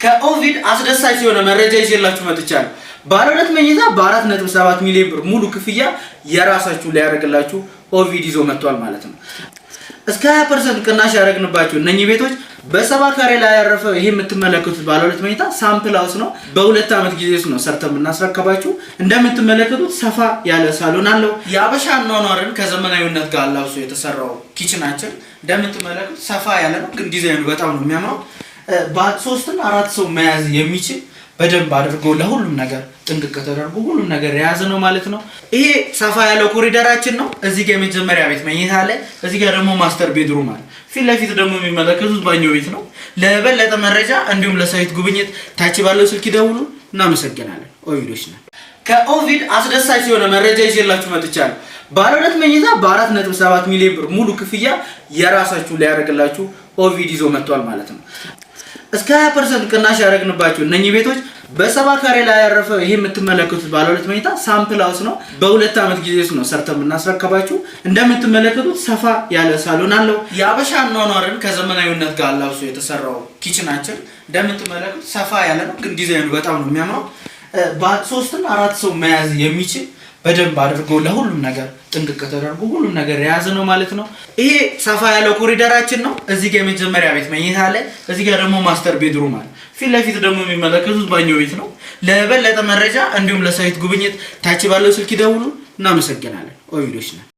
ከኦቪድ አስደሳች የሆነ መረጃ ይዤላችሁ መጥቻለሁ። ባለ ሁለት መኝታ በ4.7 ሚሊዮን ብር ሙሉ ክፍያ የራሳችሁ ሊያደርግላችሁ ኦቪድ ይዞ መጥቷል ማለት ነው። እስከ 20% ቅናሽ ያደረግንባችሁ እነኚህ ቤቶች በሰባ ካሬ ላይ ያረፈ ይሄ የምትመለከቱት ባለ ሁለት መኝታ ሳምፕል ሃውስ ነው። በሁለት ዓመት ጊዜ ውስጥ ነው ሰርተን የምናስረክባችሁ። እንደምትመለከቱት ሰፋ ያለ ሳሎን አለው። የአበሻ ኗኗርን ከዘመናዊነት ጋር አላብሶ የተሰራው ኪችናችን እንደምትመለከቱት ሰፋ ያለ ነው፣ ግን ዲዛይኑ በጣም ነው የሚያምረው። በ3 እና 4 ሰው መያዝ የሚችል በደንብ አድርጎ ለሁሉም ነገር ጥንቅቅ ተደርጎ ሁሉም ነገር የያዘ ነው ማለት ነው። ይሄ ሰፋ ያለው ኮሪደራችን ነው። እዚህ ጋር የመጀመሪያ ቤት መኝታ አለ። እዚህ ጋር ደግሞ ማስተር ቤድሩም አለ። ፊት ለፊት ደግሞ የሚመለከቱት ባኞ ቤት ነው። ለበለጠ መረጃ እንዲሁም ለሳይት ጉብኝት ታች ባለው ስልክ ይደውሉ። እናመሰግናለን። ኦቪዶች ነን። ከኦቪድ አስደሳች የሆነ መረጃ ይዤላችሁ መጥቻለሁ። ባለ ሁለት መኝታ በ4.7 ሚሊዮን ብር ሙሉ ክፍያ የራሳችሁ ሊያደርግላችሁ ኦቪድ ይዞ መጥቷል ማለት ነው። እስከ 20% ቅናሽ ያደረግንባችሁ እነኚህ ቤቶች በሰባ ካሬ ላይ ያረፈ ይሄ የምትመለከቱት ባለ ሁለት መኝታ ሳምፕል ሃውስ ነው። በሁለት ዓመት ጊዜ ውስጥ ነው ሰርተን የምናስረክባችሁ። እንደምትመለከቱት ሰፋ ያለ ሳሎን አለው። የአበሻ ኗኗርን ከዘመናዊነት ጋር አላብሶ የተሰራው ኪችናችን እንደምትመለከቱት ሰፋ ያለ ነው፣ ግን ዲዛይኑ በጣም ነው የሚያምረው። በ3 እና 4 ሰው መያዝ የሚችል በደንብ አድርጎ ለሁሉም ነገር ጥንቅቅ ተደርጎ ሁሉም ነገር የያዘ ነው ማለት ነው። ይሄ ሰፋ ያለው ኮሪደራችን ነው። እዚህ ጋር የመጀመሪያ ቤት መኝታ አለ። እዚህ ጋር ደግሞ ማስተር ቤድሩም አለ። ፊት ለፊት ደግሞ የሚመለከቱት ባኞ ቤት ነው። ለበለጠ መረጃ እንዲሁም ለሳይት ጉብኝት ታች ባለው ስልክ ይደውሉ። እናመሰግናለን። ኦቪዶች ነን።